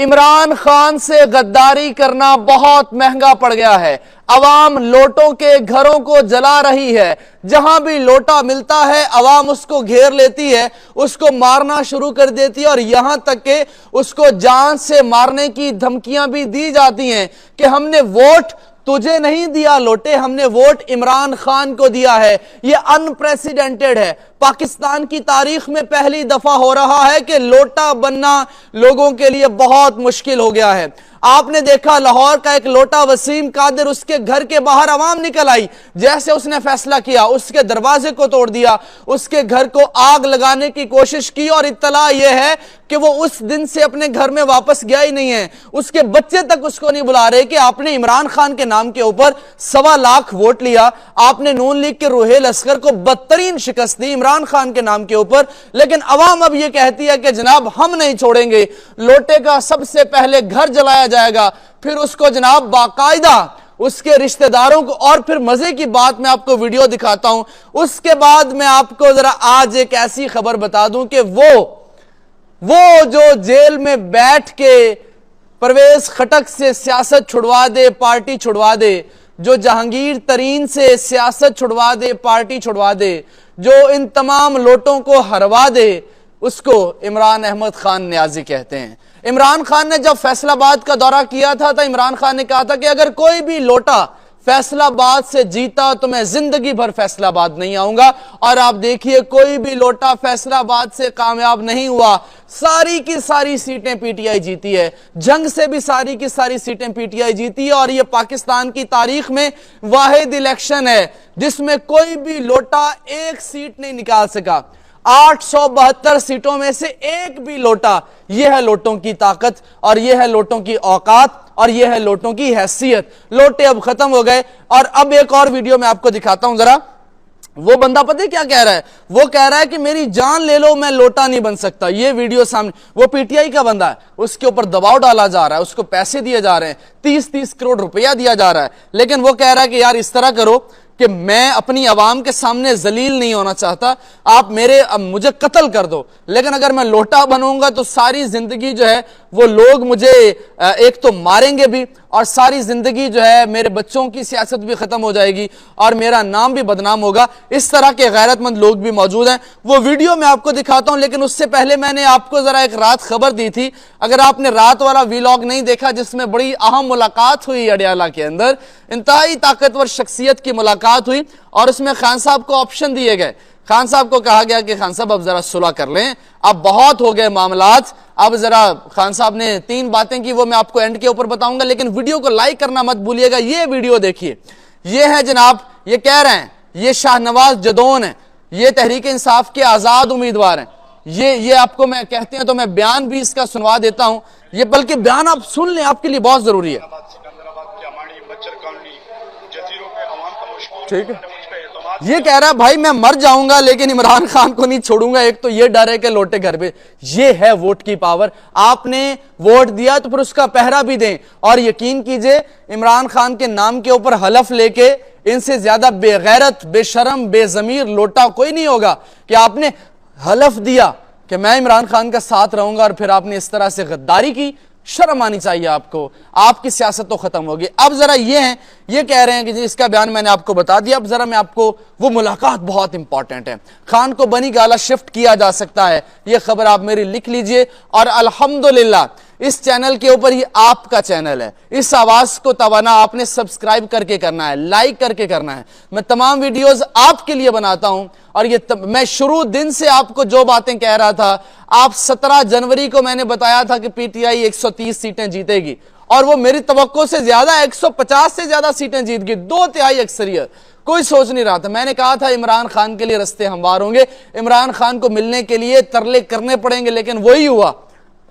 इमरान खान से गद्दारी करना बहुत महंगा पड़ गया है। अवाम लोटों के घरों को जला रही है। जहां भी लोटा मिलता है अवाम उसको घेर लेती है, उसको मारना शुरू कर देती है और यहां तक के उसको जान से मारने की धमकियां भी दी जाती हैं कि हमने वोट तुझे नहीं दिया लोटे, हमने वोट इमरान खान को दिया है। यह अनप्रेसिडेंटेड है। पाकिस्तान की तारीख में पहली दफा हो रहा है कि लोटा बनना लोगों के लिए बहुत मुश्किल हो गया है। आपने देखा लाहौर का एक लोटा वसीम कादिर, उसके घर के बाहर अवाम निकल आई, जैसे उसने फैसला किया उसके दरवाजे को तोड़ दिया, उसके घर को आग लगाने की कोशिश की और इत्तला यह है कि वो उस दिन से अपने घर में वापस गया ही नहीं है। उसके बच्चे तक उसको नहीं बुला रहे कि आपने इमरान खान के नाम के ऊपर 1.25 लाख वोट लिया, आपने नून लीग के रुहेल असगर को बदतरीन शिकस्त दी इमरान खान के नाम के ऊपर। लेकिन अवाम अब यह कहती है कि जनाब हम नहीं छोड़ेंगे, लोटे का सबसे पहले घर जलाया जाएगा, फिर उसको जनाब बाकायदा उसके रिश्तेदारों को, और फिर मजे की बात मैं आपको वीडियो दिखाता हूं। उसके बाद मैं आपको जरा आज एक ऐसी खबर बता दूं कि वो जो जेल में बैठ के परवेज खटक से सियासत छुड़वा दे, पार्टी छुड़वा दे, जो जहांगीर तरीन से सियासत छुड़वा दे, पार्टी छुड़वा दे, जो इन तमाम लोटों को हरवा दे, उसको इमरान अहमद खान न्याजी कहते हैं। इमरान खान ने जब फैसलाबाद का दौरा किया था तो इमरान खान ने कहा था कि अगर कोई भी लोटा फैसलाबाद से जीता तो मैं जिंदगी भर फैसलाबाद नहीं आऊंगा। और आप देखिए कोई भी लोटा फैसलाबाद से कामयाब नहीं हुआ। सारी की सारी सीटें पीटीआई जीती है, जंग से भी सारी की सारी सीटें पीटीआई जीती है। और यह पाकिस्तान की तारीख में वाहिद इलेक्शन है जिसमें कोई भी लोटा एक सीट नहीं निकाल सका। 872 सीटों में से एक भी लोटा, यह है लोटों की ताकत और यह है लोटों की औकात और यह है लोटों की हैसियत। लोटे अब खत्म हो गए। और अब एक और वीडियो मैं आपको दिखाता हूं जरा। वो बंदा पता है क्या कह रहा है? वो कह रहा है कि मेरी जान ले लो, मैं लोटा नहीं बन सकता। ये वीडियो सामने, वो पीटीआई का बंदा है, उसके ऊपर दबाव डाला जा रहा है, उसको पैसे दिए जा रहे हैं, 30-30 करोड़ रुपया दिया जा रहा है। लेकिन वो कह रहा है कि यार इस तरह करो कि मैं अपनी आवाम के सामने जलील नहीं होना चाहता, आप मुझे कत्ल कर दो, लेकिन अगर मैं लोटा बनूंगा तो सारी जिंदगी जो है वो लोग मुझे एक तो मारेंगे भी और सारी जिंदगी जो है मेरे बच्चों की सियासत भी खत्म हो जाएगी और मेरा नाम भी बदनाम होगा। इस तरह के गैरतमंद लोग भी मौजूद हैं। वो वीडियो मैं आपको दिखाता हूं, लेकिन उससे पहले मैंने आपको जरा एक रात खबर दी थी। अगर आपने रात वाला व्लॉग नहीं देखा जिसमें बड़ी अहम मुलाकात हुई अडियाला के अंदर, इंतहाई ताकतवर शख्सियत की मुलाकात हुई और उसमें खान साहब को ऑप्शन दिए गए। खान साहब को कहा गया कि खान साहब अब जरा सुलह कर लें, अब बहुत हो गए मामलात, अब जरा। खान साहब ने 3 बातें की, वो मैं आपको एंड के ऊपर बताऊंगा, लेकिन वीडियो को लाइक करना मत भूलिएगा। ये वीडियो देखिए, ये है जनाब, ये कह रहे हैं, ये शाहनवाज जदौन है, ये तहरीक इंसाफ के आजाद उम्मीदवार हैं। ये आपको मैं कहते हैं तो मैं बयान भी इसका सुनवा देता हूं, ये बल्कि बयान आप सुन लें, आपके लिए बहुत जरूरी है। ठीक है, ये कह रहा है भाई मैं मर जाऊंगा लेकिन इमरान खान को नहीं छोड़ूंगा। एक तो ये डर है कि लोटे घर पे, ये है वोट की पावर। आपने वोट दिया तो फिर उसका पहरा भी दें। और यकीन कीजिए इमरान खान के नाम के ऊपर हलफ लेके इनसे ज्यादा बेगैरत, बेशरम, बेजमीर लोटा कोई नहीं होगा कि आपने हलफ दिया कि मैं इमरान खान का साथ रहूंगा और फिर आपने इस तरह से गद्दारी की। शर्म आनी चाहिए आपको, आपकी सियासत तो खत्म होगी। अब जरा ये है, ये कह रहे हैं कि इसका बयान मैंने आपको बता दिया। अब जरा मैं आपको, वो मुलाकात बहुत इंपॉर्टेंट है, खान को बनी गाला शिफ्ट किया जा सकता है, ये खबर आप मेरी लिख लीजिए। और अल्हम्दुलिल्लाह इस चैनल के ऊपर, ये आपका चैनल है, इस आवाज को तवाना आपने सब्सक्राइब करके करना है, लाइक करके करना है। मैं तमाम वीडियोस आपके लिए बनाता हूं और मैं शुरू दिन से आपको जो बातें कह रहा था, आप 17 जनवरी को मैंने बताया था कि पीटीआई 130 सीटें जीतेगी और वो मेरी तवक्को से ज्यादा 150 से ज्यादा सीटें जीत गई, 2/3 अक्सरियत। कोई सोच नहीं रहा था। मैंने कहा था इमरान खान के लिए रास्ते हमवार होंगे, इमरान खान को मिलने के लिए तरले करने पड़ेंगे, लेकिन वही हुआ।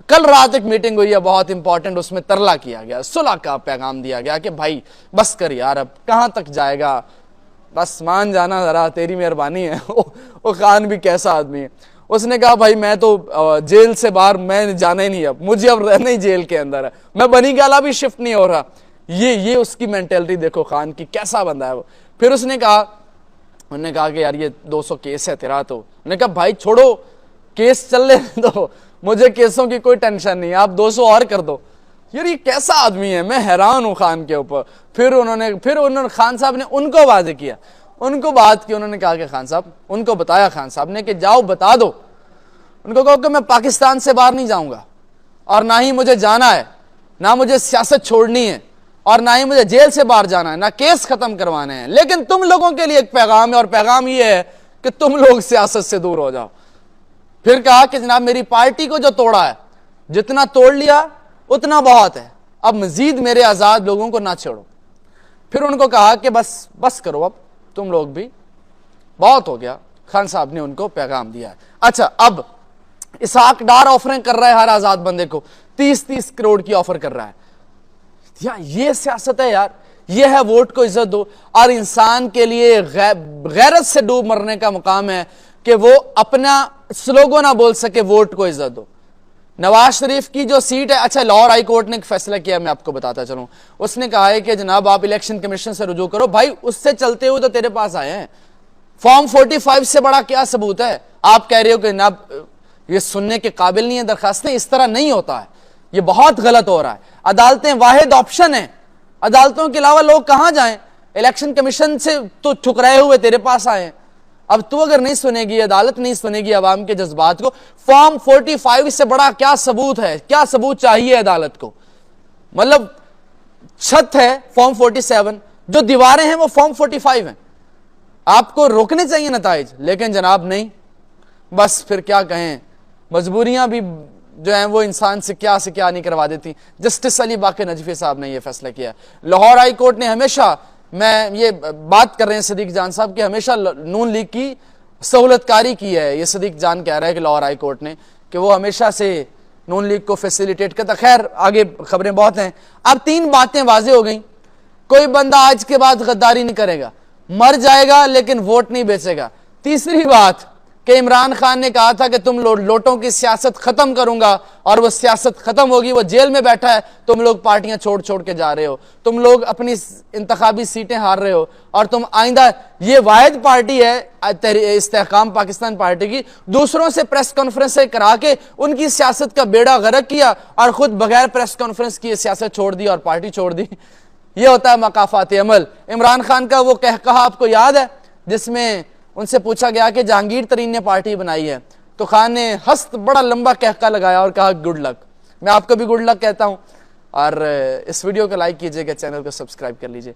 कल रात एक मीटिंग हुई है बहुत इंपॉर्टेंट, उसमें तरला किया गया, सुलह का पैगाम दिया गया कि भाई बस कर यार, अब कहां तक जाएगा, बस मान जाना जरा, तेरी मेहरबानी है। वो खान भी कैसा आदमी है, उसने कहा भाई मैं तो जेल से बाहर, मैं जाना ही नहीं, अब मुझे अब रहना ही जेल के अंदर है, मैं बनी गाला भी शिफ्ट नहीं हो रहा। ये उसकी मेंटेलिटी देखो खान की, कैसा बंदा है वो। फिर उसने कहा कि यार ये 200 केस है तेरा, तो उन्होंने कहा भाई छोड़ो केस चल ले दो, मुझे केसों की कोई टेंशन नहीं है, आप 200 और कर दो। यार ये कैसा आदमी है, मैं हैरान हूं खान के ऊपर। फिर उन्होंने खान साहब ने उनको वादे किया, उनको बात की, उन्होंने कहा कि खान साहब, उनको बताया खान साहब ने कि जाओ बता दो, उनको कहो कि मैं पाकिस्तान से बाहर नहीं जाऊंगा और ना ही मुझे जाना है, ना मुझे सियासत छोड़नी है और ना ही मुझे जेल से बाहर जाना है, ना केस खत्म करवाने हैं, लेकिन तुम लोगों के लिए एक पैगाम है और पैगाम ये है कि तुम लोग सियासत से दूर हो जाओ। फिर कहा कि जनाब मेरी पार्टी को जो तोड़ा है, जितना तोड़ लिया उतना बहुत है, अब मजीद मेरे आजाद लोगों को ना छोड़ो। फिर उनको कहा कि बस करो, अब तुम लोग भी, बहुत हो गया। खान साहब ने उनको पैगाम दिया है। अच्छा, अब इसहाक डार ऑफरिंग कर रहा है हर आजाद बंदे को 30-30 करोड़ की ऑफर कर रहा है। यार ये सियासत है यार, ये है वोट को इज्जत दो। और इंसान के लिए गैरत से डूब मरने का मुकाम है कि वो अपना स्लोगन ना बोल सके, वोट को इज्जत दो। नवाज शरीफ की जो सीट है, अच्छा लाहौर हाई कोर्ट ने एक फैसला किया, मैं आपको बताता चलूं। उसने कहा है कि जनाब आप इलेक्शन कमीशन से रुजू करो। भाई उससे चलते हुए तो तेरे पास आए हैं, फॉर्म 45 से बड़ा क्या सबूत है? आप कह रहे हो कि जनाब ये सुनने के काबिल नहीं है दरखास्तें, इस तरह नहीं होता है, ये बहुत गलत हो रहा है। अदालतें वाहिद ऑप्शन है, अदालतों के अलावा लोग कहां जाएं? इलेक्शन कमीशन से तो ठुकराए हुए तेरे पास आए हैं। अब तू अगर नहीं सुनेगी, अदालत नहीं सुनेगी अवाम के जज्बात को, फॉर्म 45 से बड़ा क्या सबूत है? क्या सबूत चाहिए अदालत को? मतलब छत है फॉर्म 47, जो दीवारें हैं वो फॉर्म 45 हैं। आपको रोकने चाहिए नताइज, लेकिन जनाब नहीं, बस फिर क्या कहें, मजबूरियां भी जो हैं वो इंसान से क्या नहीं करवा देती। जस्टिस अली बाकी नजफी साहब ने यह फैसला किया। लाहौर हाई कोर्ट ने हमेशा, मैं ये बात कर रहे हैं सदीक जान साहब की, हमेशा नून लीग की सहूलतकारी की है। ये सदीक जान कह रहा है कि लाहौर हाई कोर्ट ने, कि वो हमेशा से नून लीग को फैसिलिटेट करता। खैर आगे खबरें बहुत हैं। अब 3 बातें वाजे हो गई। कोई बंदा आज के बाद गद्दारी नहीं करेगा, मर जाएगा लेकिन वोट नहीं बेचेगा। तीसरी बात कि इमरान खान ने कहा था कि तुम लोटों की सियासत खत्म करूंगा, और वो सियासत खत्म होगी, वो जेल में बैठा है, तुम लोग पार्टियां छोड़ छोड़ के जा रहे हो, तुम लोग अपनी इंतखाबी सीटें हार रहे हो, और तुम आइंदा, ये वाहिद पार्टी है इस्तेहकाम पाकिस्तान पार्टी की, दूसरों से प्रेस कॉन्फ्रेंस करा के उनकी सियासत का बेड़ा गर्क किया और खुद बगैर प्रेस कॉन्फ्रेंस की सियासत छोड़ दी और पार्टी छोड़ दी। ये होता है मकाफात अमल। इमरान खान का वो कहा आपको याद है, जिसमें उनसे पूछा गया कि जहांगीर तरीन ने पार्टी बनाई है, तो खान ने हस्त बड़ा लंबा कहका लगाया और कहा गुड लक। मैं आपको भी गुड लक कहता हूं, और इस वीडियो को लाइक कीजिएगा, चैनल को सब्सक्राइब कर लीजिए।